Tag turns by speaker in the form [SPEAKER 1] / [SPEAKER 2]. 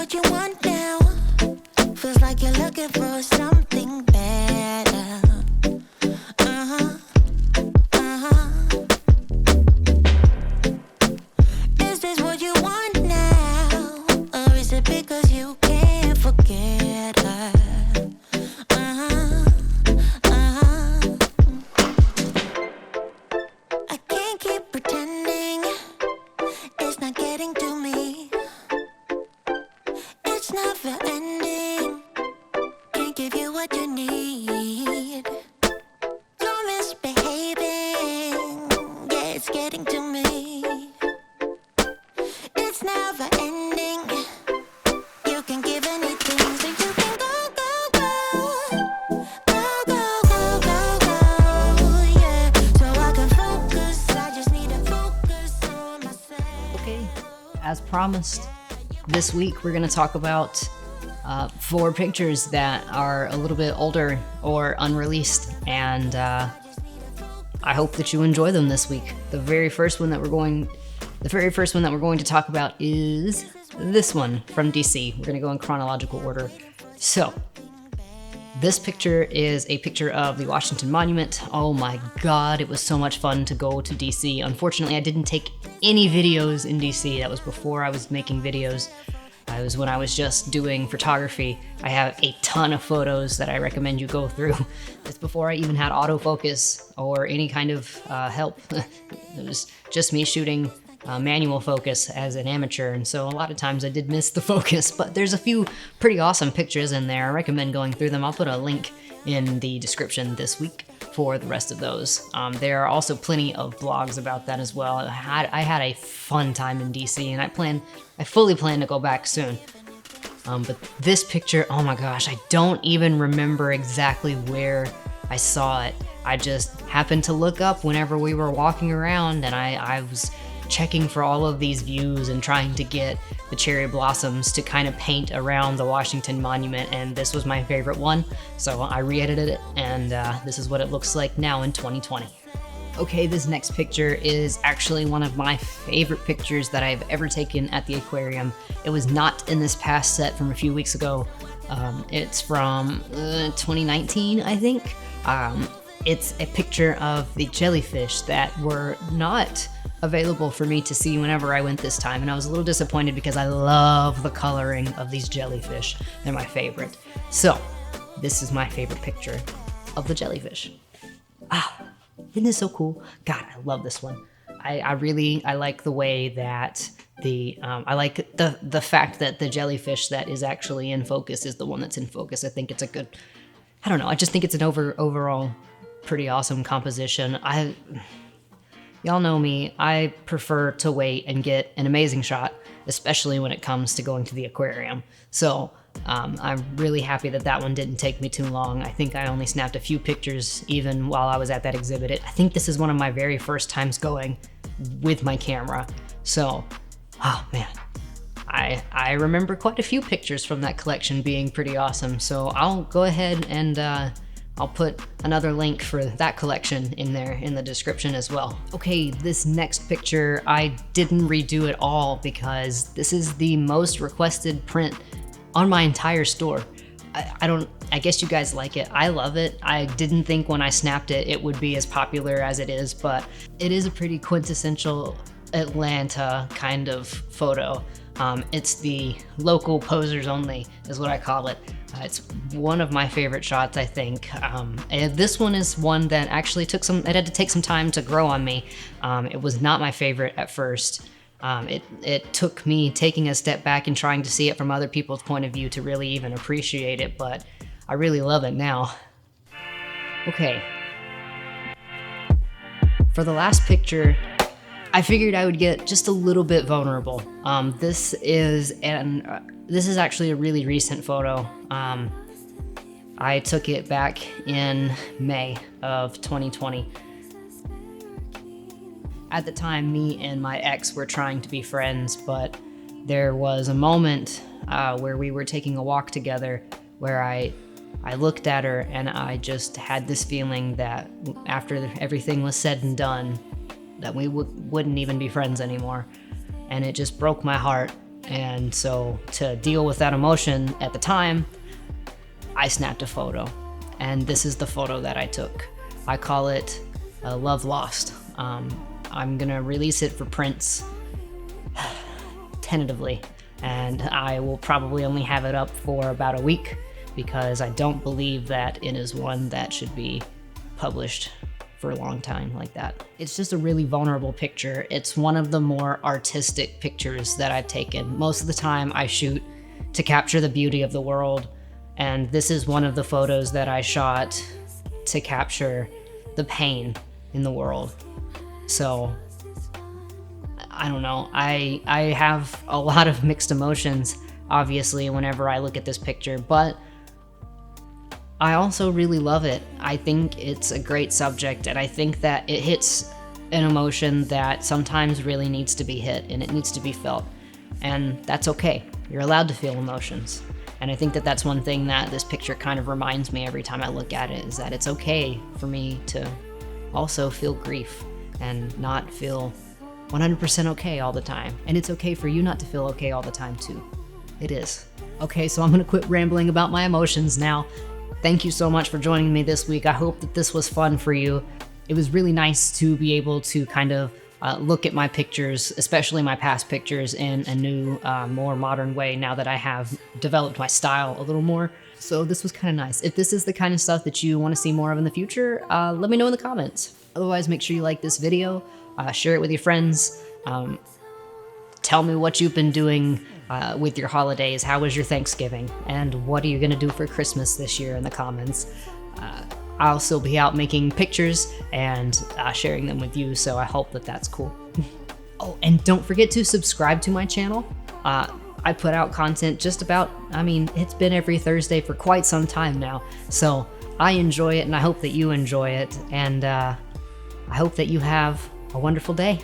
[SPEAKER 1] what you want now? Feels like you're looking for something better. Is this what you want now? Or is it because you can't forget her? I can't keep pretending it's not getting to me. It's never ending. Can't give you what you need. You're misbehaving. Yeah, it's getting to me. It's never ending. You can give anything, so you can go, go, go. Go, go, go, go, go. Yeah, so I can focus. I just need to focus on myself.
[SPEAKER 2] Okay, as promised, this week we're going to talk about 4 pictures that are a little bit older or unreleased, and I hope that you enjoy them this week. The very first one that we're going to talk about is this one from DC. We're going to go in chronological order. So, this picture is a picture of the Washington Monument. Oh my God, it was so much fun to go to DC. Unfortunately, I didn't take any videos in DC. That was before I was making videos. It was when I was just doing photography. I have a ton of photos that I recommend you go through. It's before I even had autofocus or any kind of help. It was just me shooting manual focus as an amateur, and so a lot of times I did miss the focus, but there's a few pretty awesome pictures in there. I recommend going through them. I'll put a link in the description this week for the rest of those. There are also plenty of blogs about that as well. I had a fun time in DC, and I fully plan to go back soon. But this picture, oh my gosh, I don't even remember exactly where I saw it. I just happened to look up whenever we were walking around, and I was checking for all of these views and trying to get the cherry blossoms to kind of paint around the Washington Monument, and this was my favorite one, so I re-edited it, and this is what it looks like now in 2020. Okay, this next picture is actually one of my favorite pictures that I've ever taken at the aquarium. It was not in this past set from a few weeks ago. It's from 2019, I think. It's a picture of the jellyfish that were not available for me to see whenever I went this time, and I was a little disappointed because I love the coloring of these jellyfish. They're my favorite. So, this is my favorite picture of the jellyfish. Isn't this so cool? God, I love this one. I like the way that I like the fact that the jellyfish that is actually in focus is the one that's in focus. I think it's a good, I don't know, I just think it's an overall pretty awesome composition. Y'all know me, I prefer to wait and get an amazing shot, especially when it comes to going to the aquarium. So I'm really happy that one didn't take me too long. I think I only snapped a few pictures even while I was at that exhibit. I think this is one of my very first times going with my camera. So, oh man, I remember quite a few pictures from that collection being pretty awesome. So I'll go ahead and I'll put another link for that collection in there in the description as well. Okay, this next picture, I didn't redo it all because this is the most requested print on my entire store. I guess you guys like it. I love it. I didn't think when I snapped it, it would be as popular as it is, but it is a pretty quintessential Atlanta kind of photo. It's the local posers only is what I call it. It's one of my favorite shots, I think. And this one is one that actually it had to take some time to grow on me. It was not my favorite at first. It took me taking a step back and trying to see it from other people's point of view to really even appreciate it, but I really love it now. Okay. For the last picture, I figured I would get just a little bit vulnerable. This is actually a really recent photo. I took it back in May of 2020. At the time, me and my ex were trying to be friends, but there was a moment where we were taking a walk together where I looked at her and I just had this feeling that after everything was said and done, that we wouldn't even be friends anymore. And it just broke my heart. And so to deal with that emotion at the time, I snapped a photo. And this is the photo that I took. I call it Love Lost. I'm gonna release it for prints tentatively, and I will probably only have it up for about a week because I don't believe that it is one that should be published for a long time like that. It's just a really vulnerable picture. It's one of the more artistic pictures that I've taken. Most of the time I shoot to capture the beauty of the world, and this is one of the photos that I shot to capture the pain in the world. So I don't know, I have a lot of mixed emotions, obviously, whenever I look at this picture, but I also really love it. I think it's a great subject, and I think that it hits an emotion that sometimes really needs to be hit, and it needs to be felt. And that's okay. You're allowed to feel emotions. And I think that that's one thing that this picture kind of reminds me every time I look at it, is that it's okay for me to also feel grief and not feel 100% okay all the time. And it's okay for you not to feel okay all the time too. It is. Okay, so I'm gonna quit rambling about my emotions now. Thank you so much for joining me this week. I hope that this was fun for you. It was really nice to be able to kind of look at my pictures, especially my past pictures, in a new, more modern way now that I have developed my style a little more. So this was kind of nice. If this is the kind of stuff that you want to see more of in the future, let me know in the comments. Otherwise, make sure you like this video, share it with your friends. Tell me what you've been doing with your holidays. How was your Thanksgiving? And what are you gonna do for Christmas this year in the comments? I'll still be out making pictures and sharing them with you, so I hope that that's cool. Oh, and don't forget to subscribe to my channel. I put out content just about, it's been every Thursday for quite some time now. So I enjoy it, and I hope that you enjoy it. And I hope that you have a wonderful day.